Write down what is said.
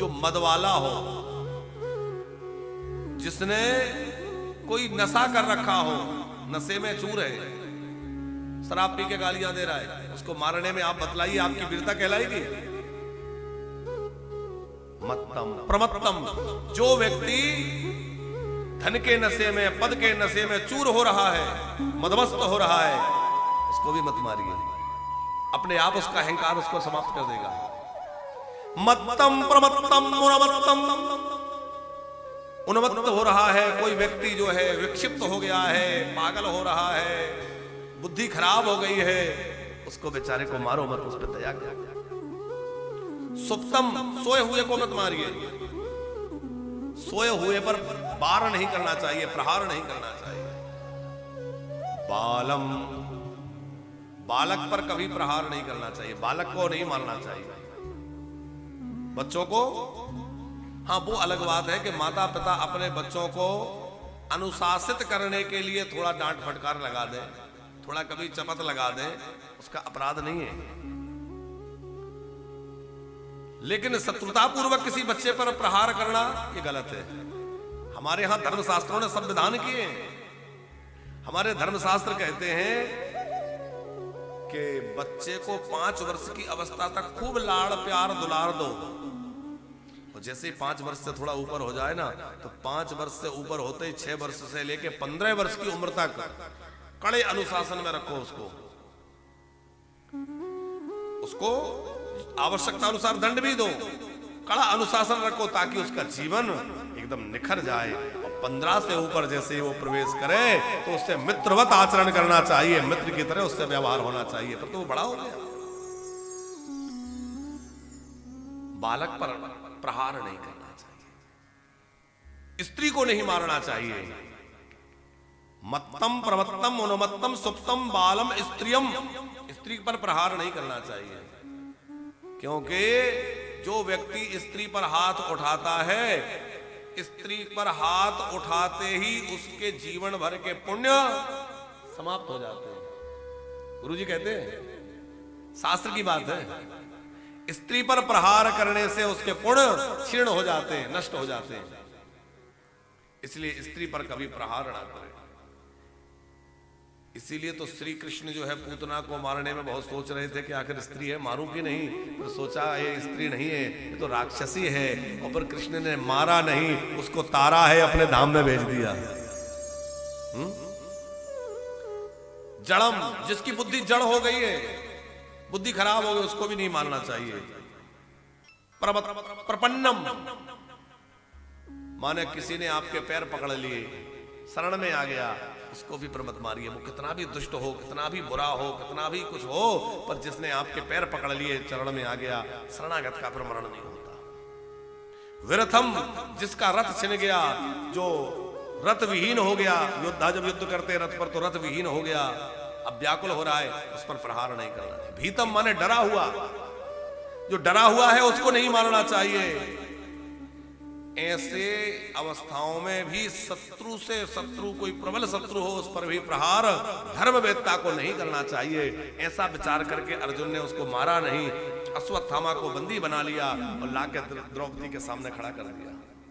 जो मद वाला हो, जिसने कोई नशा कर रखा हो, नशे में चूर है, शराब पी के गालियां दे रहा है, उसको मारने में आप बतलाइए आपकी वीरता कहलाएगी? मत्तम प्रमत्तम, जो व्यक्ति धन के नशे में, पद के नशे में चूर हो रहा है, मदमस्त हो रहा है, उसको भी मत मारिए। अपने आप उसका अहंकार उसको समाप्त कर देगा। मत्तम प्रमत्तम उन्मत्तम, उन्मत्त हो रहा है कोई व्यक्ति जो है, विक्षिप्त हो गया है, पागल हो रहा है, बुद्धि खराब हो गई है, उसको बेचारे को मारो मत, उस पर दया करो। सुप्तम, सोए हुए को मत मारिए। सोए हुए पर वार नहीं करना चाहिए, प्रहार नहीं करना चाहिए। बालम, बालक पर कभी प्रहार नहीं करना चाहिए, बालक को नहीं मारना चाहिए। बच्चों को, हाँ वो अलग बात है कि माता पिता अपने बच्चों को अनुशासित करने के लिए थोड़ा डांट फटकार लगा दें, थोड़ा कभी चपत लगा दें, उसका अपराध नहीं है। लेकिन शत्रुतापूर्वक किसी बच्चे पर प्रहार करना ये गलत है। हमारे यहां धर्मशास्त्रों ने संविधान किए। हमारे धर्मशास्त्र कहते हैं कि बच्चे को 5 वर्ष की अवस्था तक खूब लाड़ प्यार दुलार दो, और जैसे ही 5 वर्ष से थोड़ा ऊपर हो जाए ना, तो 5 वर्ष से ऊपर होते ही 6 वर्ष से लेके 15 वर्ष की उम्र तक कड़े अनुशासन में रखो उसको आवश्यकता अनुसार दंड भी दो, कड़ा अनुशासन रखो, ताकि उसका जीवन एकदम निखर जाए। और 15 से ऊपर जैसे वो प्रवेश करे तो उससे मित्रवत आचरण करना चाहिए, मित्र की तरह उससे व्यवहार होना चाहिए, पर तो वो बड़ा हो गया। बालक पर प्रहार नहीं करना चाहिए, स्त्री को नहीं मारना चाहिए। मत्तम प्रमत्तम उन्मत्तम सुप्तम बालम स्त्रियम, स्त्री पर प्रहार नहीं करना चाहिए, क्योंकि जो व्यक्ति स्त्री पर हाथ उठाता है, स्त्री पर हाथ उठाते ही उसके जीवन भर के पुण्य समाप्त हो जाते हैं। गुरुजी कहते हैं, शास्त्र की बात है, स्त्री पर प्रहार करने से उसके पुण्य क्षीण हो जाते हैं, नष्ट हो जाते हैं। इसलिए स्त्री पर कभी प्रहार ना करें। इसीलिए तो श्री कृष्ण जो है पूतना को मारने में बहुत सोच रहे थे कि आखिर स्त्री है, मारूं कि नहीं, फिर सोचा ये स्त्री नहीं है, ये तो राक्षसी है, और फिर कृष्ण ने मारा नहीं, उसको तारा है अपने धाम में भेज दिया। जड़म, जिसकी बुद्धि जड़ हो गई है, बुद्धि खराब हो गई, उसको भी नहीं मारना चाहिए। प्रपन्नम, माने किसी ने आपके पैर पकड़ लिए, शरण में आ गया, उसको भी पर मत मारिए। वो कितना भी दुष्ट हो, कितना भी बुरा हो, कितना भी कुछ हो, पर जिसने आपके पैर पकड़ लिए, चरण में आ गया, शरणागत का फिर मरण नहीं होता। विरथम, जिसका रथ छिन गया, जो रथ विहीन हो गया, योद्धा जब युद्ध करते रथ पर तो रथ विहीन हो गया, अब व्याकुल हो रहा है, उस पर प्रहार नहीं करना। भीतम माने डरा हुआ, जो डरा हुआ है उसको नहीं मारना चाहिए। ऐसे अवस्थाओं में भी शत्रु से शत्रु, कोई प्रबल शत्रु हो, उस पर भी प्रहार धर्मवेत्ता को नहीं करना चाहिए। ऐसा विचार करके अर्जुन ने उसको मारा नहीं, अश्वत्थामा को बंदी बना लिया और लाके द्रौपदी के सामने खड़ा कर दिया।